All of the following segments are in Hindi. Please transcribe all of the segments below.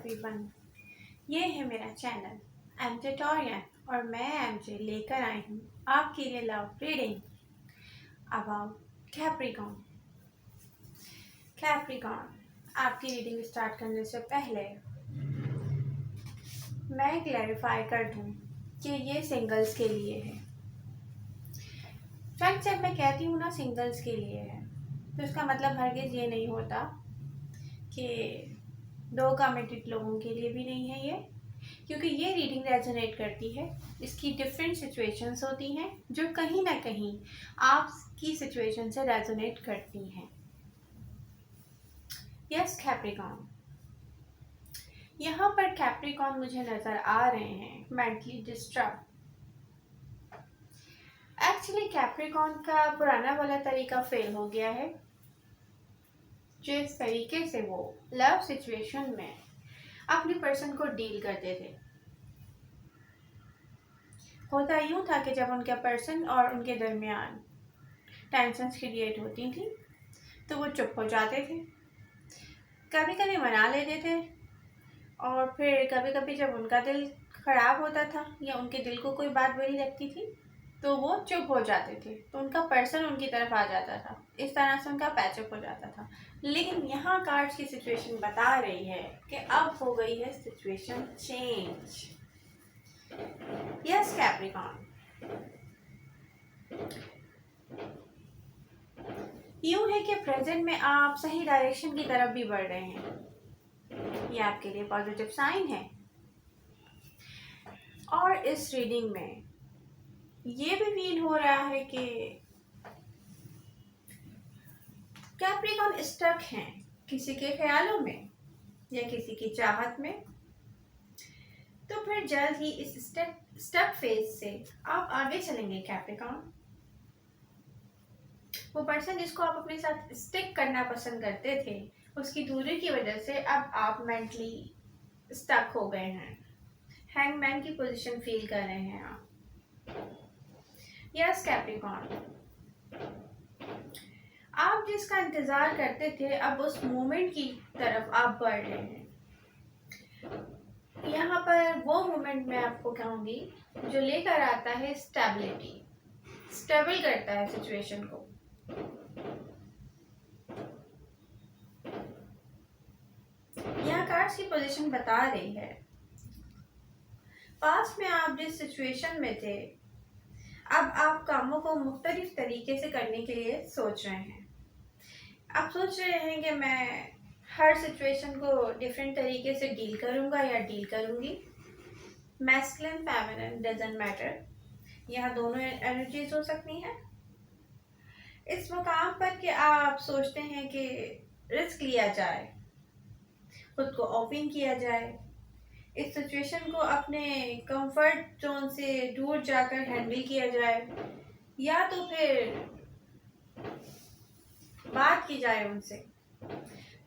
एवरीवन, ये है मेरा चैनल एम ट्यूटोरियल और मैं एमजे लेकर आई हूँ आपके लिए love reading about Capricorn. Capricorn आपकी रीडिंग स्टार्ट करने से पहले मैं क्लैरिफाई कर दूँ कि ये सिंगल्स के लिए है। फ्रेंड्स, जब मैं कहती हूँ ना सिंगल्स के लिए है तो इसका मतलब हरगिज़ ये नहीं होता कि दो कमिटेड लोगों के लिए भी नहीं है ये, क्योंकि ये रीडिंग रेजोनेट करती है। इसकी डिफरेंट सिचुएशंस होती हैं जो कहीं ना कहीं आपकी सिचुएशन से रेजोनेट करती हैं। यस कैप्रिकॉर्न, यहाँ पर कैप्रिकॉर्न मुझे नज़र आ रहे हैं मेंटली डिस्टर्ब। एक्चुअली कैप्रिकॉर्न का पुराना वाला तरीका फेल हो गया है। जिस तरीके से वो लव सिचुएशन में अपने पर्सन को डील करते थे, होता यूँ था कि जब उनके पर्सन और उनके दरमियान टेंशन्स क्रिएट होती थी तो वो चुप हो जाते थे, कभी कभी मना लेते थे और फिर कभी कभी जब उनका दिल ख़राब होता था या उनके दिल को कोई बात बुरी लगती थी तो वो चुप हो जाते थे, तो उनका पर्सन उनकी तरफ आ जाता था। इस तरह से उनका पैचअप हो जाता था। लेकिन यहाँ कार्ड्स की सिचुएशन बता रही है कि अब हो गई है सिचुएशन चेंज। यस कैप्रिकॉर्न, यूँ है कि प्रेजेंट में आप सही डायरेक्शन की तरफ भी बढ़ रहे हैं, ये आपके लिए पॉजिटिव साइन है। और इस रीडिंग में ये भी फील हो रहा है कि कैप्रिकॉर्न स्टक हैं किसी के ख्यालों में या किसी की चाहत में, तो फिर जल्द ही इस स्टक फेज से आप आगे चलेंगे कैप्रिकॉर्न। वो पर्सन जिसको आप अपने साथ स्टिक करना पसंद करते थे, उसकी दूरी की वजह से अब आप मेंटली स्टक हो गए हैं। हैंगमैन की पोजीशन फील कर रहे हैं आप। यस कैप्रिकॉर्न, आप जिसका इंतज़ार करते थे अब उस मोमेंट की तरफ आप बढ़ रहे हैं। यहाँ पर वो मोमेंट मैं आपको कहूँगी जो लेकर आता है स्टेबिलिटी, स्टेबल करता है सिचुएशन को। यहाँ कार्ड्स की पोजीशन बता रही है पास्ट में आप जिस सिचुएशन में थे अब आप कामों को मुख्तलिफ तरीके से करने के लिए सोच रहे हैं। आप सोच रहे हैं कि मैं हर सिचुएशन को डिफरेंट तरीके से डील करूँगा या डील करूँगी। मैस्कुलिन फेमिनिन डजंट मैटर, यहाँ दोनों एनर्जीज हो सकती हैं। इस मुकाम पर कि आप सोचते हैं कि रिस्क लिया जाए, खुद को ओपन किया जाए, इस सिचुएशन को अपने कंफर्ट जोन से दूर जाकर हैंडल किया जाए, या तो फिर बात की जाए उनसे।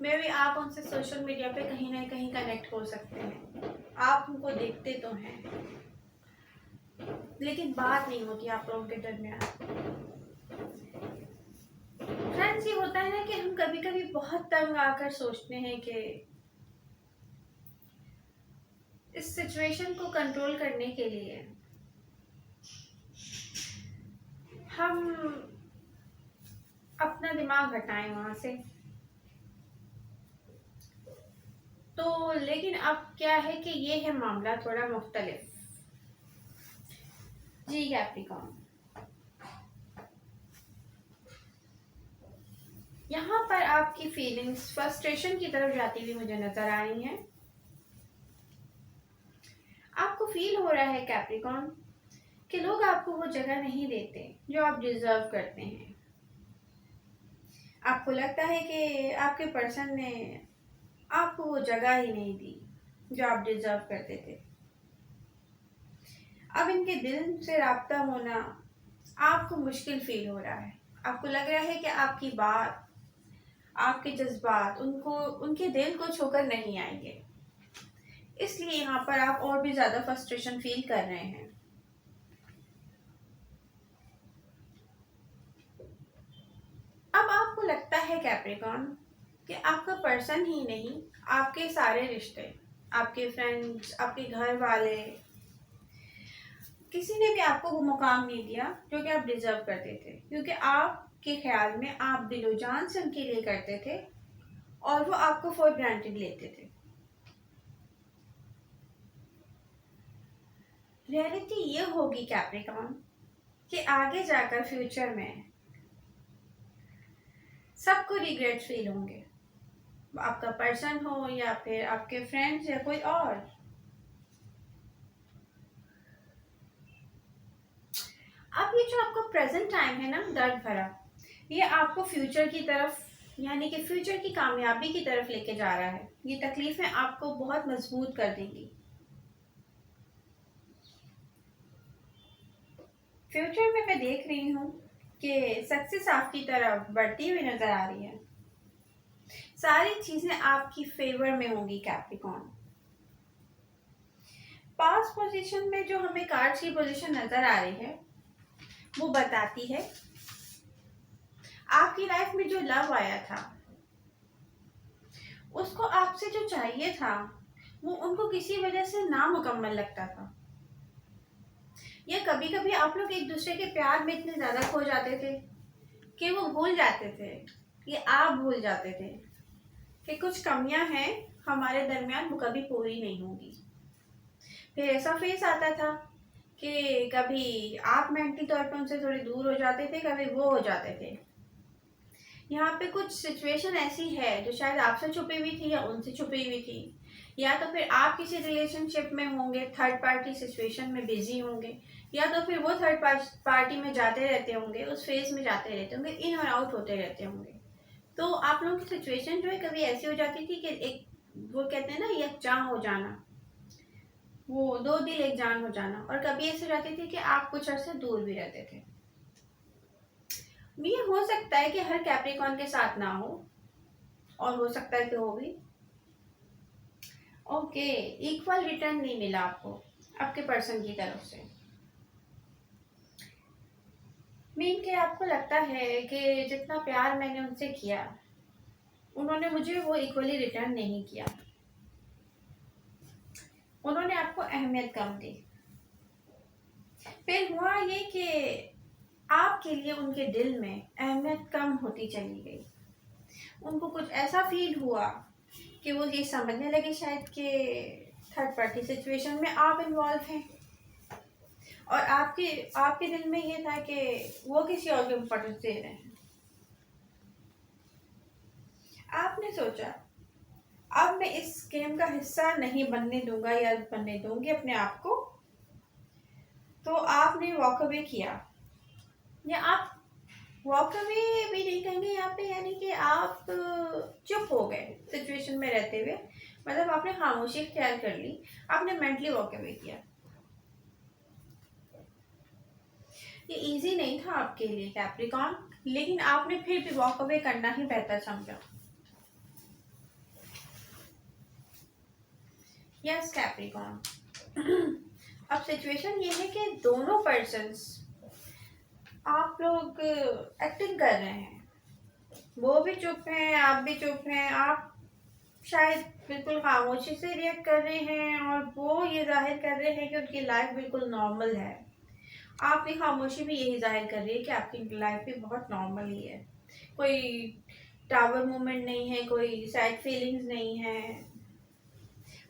मे भी आप उनसे सोशल मीडिया पे कहीं ना कहीं कनेक्ट हो सकते हैं, आप उनको देखते तो हैं लेकिन बात नहीं होती आप लोगों के दरमियान। फ्रेंड्स, ये होता है ना कि हम कभी कभी बहुत तंग आकर सोचते हैं कि इस सिचुएशन को कंट्रोल करने के लिए हम अपना दिमाग हटाएं वहां से, तो लेकिन अब क्या है कि ये है मामला थोड़ा मुख्तलिफ। जी कैप्रिकॉर्न, यहाँ पर आपकी फीलिंग्स फ्रस्ट्रेशन की तरफ जाती हुई मुझे नजर आ रही हैं। आपको फील हो रहा है कैप्रिकॉर्न कि लोग आपको वो जगह नहीं देते जो आप डिजर्व करते हैं। आपको लगता है कि आपके पर्सन ने आपको वो जगह ही नहीं दी जो आप डिजर्व करते थे। अब इनके दिल से राब्ता होना आपको मुश्किल फील हो रहा है। आपको लग रहा है कि आपकी बात, आपके जज्बात उनको, उनके दिल को छूकर नहीं आएंगे, इसलिए यहाँ पर आप और भी ज़्यादा फ्रस्ट्रेशन फील कर रहे हैं। अब आपको लगता है कैप्रिकॉर्न कि आपका पर्सन ही नहीं, आपके सारे रिश्ते, आपके फ्रेंड्स, आपके घर वाले, किसी ने भी आपको वो मुकाम नहीं दिया जो कि आप डिजर्व करते थे, क्योंकि आपके ख्याल में आप दिलो जान से उनके लिए करते थे और वो आपको फॉर ग्रांटेड लेते थे। रियलिटी ये होगी कैप्रिकॉर्न कि आगे जाकर फ्यूचर में सबको रिग्रेट फील होंगे, आपका पर्सन हो या फिर आपके फ्रेंड्स या कोई और। अब ये जो आपका प्रेजेंट टाइम है ना दर्द भरा, ये आपको फ्यूचर की तरफ, यानी कि फ्यूचर की कामयाबी की तरफ लेके जा रहा है। ये तकलीफें आपको बहुत मजबूत कर देंगी। फ्यूचर में मैं देख रही हूँ कि सक्सेस आपकी तरफ बढ़ती हुई नजर आ रही है। सारी चीजें आपकी फेवर में होंगी कैप्रिकॉर्न। पास्ट पोजीशन में जो हमें कार्ड्स की पोजीशन नजर आ रही है वो बताती है आपकी लाइफ में जो लव आया था उसको आपसे जो चाहिए था वो उनको किसी वजह से नामुकम्मल लगता था, या कभी कभी आप लोग एक दूसरे के प्यार में इतने ज्यादा खो जाते थे कि वो भूल जाते थे, ये आप भूल जाते थे कि कुछ कमियां हैं हमारे दरमियान, वो कभी पूरी नहीं होगी। फिर ऐसा फेस आता था कि कभी आप मेंटली तौर पर उनसे थोड़े दूर हो जाते थे, कभी वो हो जाते थे। यहाँ पे कुछ सिचुएशन ऐसी है जो शायद आपसे छुपी हुई थी या उनसे छुपी हुई थी, या तो फिर आप किसी रिलेशनशिप में होंगे, थर्ड पार्टी सिचुएशन में बिजी होंगे, या तो फिर वो थर्ड पार्टी में जाते रहते होंगे, उस फेज में जाते रहते होंगे, इन और आउट होते रहते होंगे। तो आप लोगों की सिचुएशन जो है कभी ऐसी हो जाती थी कि एक, वो कहते हैं ना, एक जान हो जाना, वो दो दिल एक जान हो जाना, और कभी ऐसी हो जाती थी कि आप कुछ अर्से दूर भी रहते थे। ये हो सकता है कि हर कैप्रिकॉर्न के साथ ना हो, और हो सकता है कि हो भी। ओके, इक्वल रिटर्न नहीं मिला आपको आपके पर्सन की तरफ से। मीन के आपको लगता है कि जितना प्यार मैंने उनसे किया उन्होंने मुझे वो इक्वली रिटर्न नहीं किया, उन्होंने आपको अहमियत कम दी। फिर हुआ ये कि आपके लिए उनके दिल में अहमियत कम होती चली गई। उनको कुछ ऐसा फील हुआ कि वो ये समझने लगे शायद कि थर्ड पार्टी सिचुएशन में आप इन्वॉल्व हैं, और आपके आपके दिल में ये था कि वो किसी और को इम्पोर्टेंस दे रहे हैं। आपने सोचा अब मैं इस गेम का हिस्सा नहीं बनने दूंगा या बनने दूंगी अपने आप को, तो आपने वॉक अवे किया, या आप वॉक अवे भी नहीं कहेंगे यहाँ पे, यानी कि आप चुप हो गए सिचुएशन में रहते हुए, मतलब आपने खामोशी इख्तियार कर ली, आपने मेंटली वॉक अवे किया। ये इजी नहीं था आपके लिए कैप्रिकॉर्न, लेकिन आपने फिर भी वॉक अवे करना ही बेहतर समझा। यस कैप्रिकॉर्न, अब सिचुएशन ये है कि दोनों पर्सन्स, आप लोग एक्टिंग कर रहे हैं, वो भी चुप हैं, आप भी चुप हैं, आप शायद बिल्कुल खामोशी से रिएक्ट कर रहे हैं और वो ये जाहिर कर रहे हैं कि उनकी लाइफ बिल्कुल नॉर्मल है। आपकी खामोशी भी यही जाहिर कर रही है कि आपकी लाइफ भी बहुत नॉर्मल ही है, कोई टावर मूवमेंट नहीं है, कोई सैड फीलिंग्स नहीं है।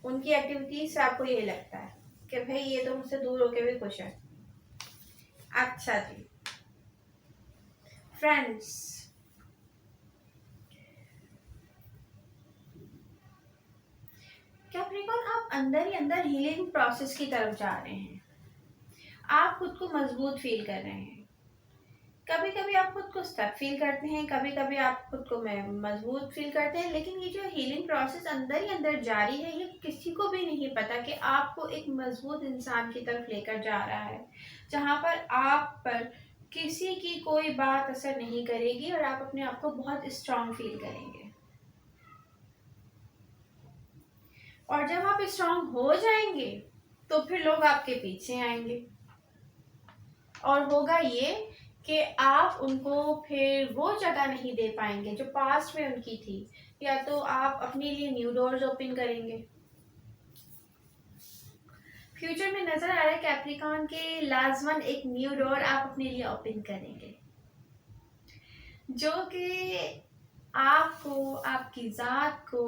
उनकी एक्टिविटीज से आपको यही लगता है कि भाई ये तो मुझसे दूर होके भी खुश है। अच्छा जी फ्रेंड्स, कैप्रिकॉर्न आप अंदर ही अंदर हीलिंग प्रोसेस की तरफ जा रहे हैं, आप खुद को मजबूत फील कर रहे हैं। कभी कभी आप खुद को स्टक फील करते हैं, कभी कभी आप खुद को मजबूत फील करते हैं, लेकिन ये जो हीलिंग प्रोसेस अंदर ही अंदर जारी है, ये किसी को भी नहीं पता कि आपको एक मजबूत इंसान की तरफ लेकर जा रहा है, जहाँ पर आप पर किसी की कोई बात असर नहीं करेगी और आप अपने आप को बहुत स्ट्रांग फील करेंगे। और जब आप स्ट्रांग हो जाएंगे तो फिर लोग आपके पीछे आएंगे, और होगा ये कि आप उनको फिर वो जगह नहीं दे पाएंगे जो पास्ट में उनकी थी, या तो आप अपने लिए न्यू डोर्स ओपन करेंगे। फ्यूचर में नजर आ रहा है कैप्रिकॉन के लाजमन एक न्यू डोर आप अपने लिए ओपन करेंगे, जो कि आपको, आपकी ज़ात को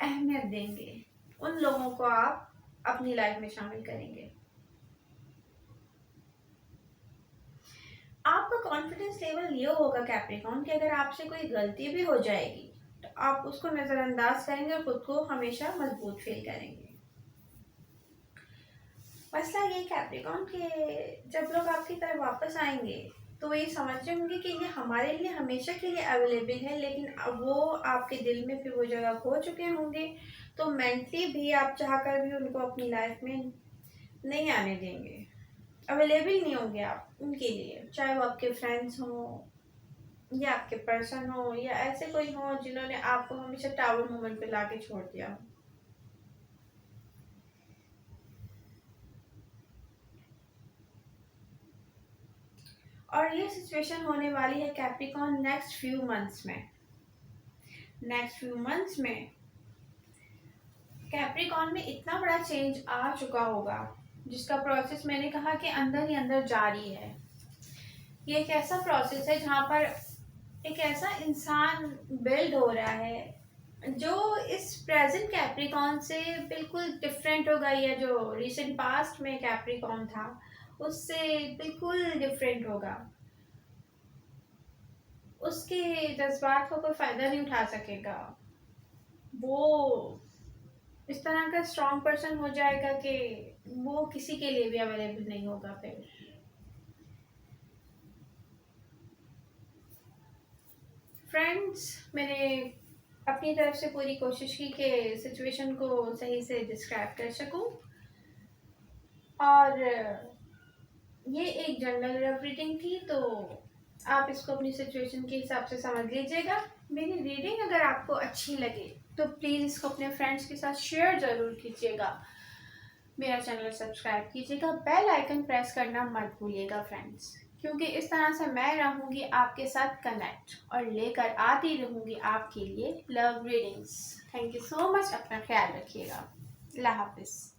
अहमियत देंगे। उन लोगों को आप अपनी लाइफ में शामिल करेंगे। आपका कॉन्फिडेंस लेवल ये होगा कैप्रिकॉन कि अगर आपसे कोई गलती भी हो जाएगी तो आप उसको नज़रअंदाज करेंगे और खुद को हमेशा मजबूत फील करेंगे। मसला ये कैप्रिकॉन के जब लोग आपकी तरफ वापस आएंगे तो ये समझ रहे होंगे कि ये हमारे लिए हमेशा के लिए अवेलेबल है, लेकिन अब वो आपके दिल में फिर वो जगह खो चुके होंगे, तो मेंटली भी आप चाहकर भी उनको अपनी लाइफ में नहीं आने देंगे। अवेलेबल नहीं होंगे आप उनके लिए, चाहे वो आपके फ्रेंड्स हों या आपके पर्सन हो या ऐसे कोई हो जिन्होंने आपको हमेशा टावर मोमेंट पे लाके छोड़ दिया हो। और ये सिचुएशन होने वाली है कैप्रिकॉन नेक्स्ट फ्यू मंथ्स में। नेक्स्ट फ्यू मंथ्स में कैप्रिकॉन में इतना बड़ा चेंज आ चुका होगा जिसका प्रोसेस मैंने कहा कि अंदर ही अंदर जारी है। ये एक ऐसा प्रोसेस है जहाँ पर एक ऐसा इंसान बिल्ड हो रहा है जो इस प्रेजेंट कैप्रिकॉन से बिल्कुल डिफरेंट होगा, या जो रिसेंट पास्ट में कैप्रिकॉन था उससे बिल्कुल डिफरेंट होगा। उसके जज्बात का कोई फ़ायदा नहीं उठा सकेगा। वो इस तरह का स्ट्रॉन्ग पर्सन हो जाएगा कि वो किसी के लिए भी अवेलेबल नहीं होगा फिर। फ्रेंड्स, मैंने अपनी तरफ से पूरी कोशिश की कि सिचुएशन को सही से डिस्क्राइब कर सकूं, और ये एक जनरल लव रीडिंग थी, तो आप इसको अपनी सिचुएशन के हिसाब से समझ लीजिएगा। मेरी रीडिंग अगर आपको अच्छी लगे तो प्लीज़ इसको अपने फ्रेंड्स के साथ शेयर ज़रूर कीजिएगा। मेरा चैनल सब्सक्राइब कीजिएगा, बेल आइकन प्रेस करना मत भूलिएगा फ्रेंड्स, क्योंकि इस तरह से मैं रहूँगी आपके साथ कनेक्ट और लेकर आती रहूँगी आपके लिए love readings. Thank you so much, अपना ख्याल रखिएगा। अल्लाह हाफिज़।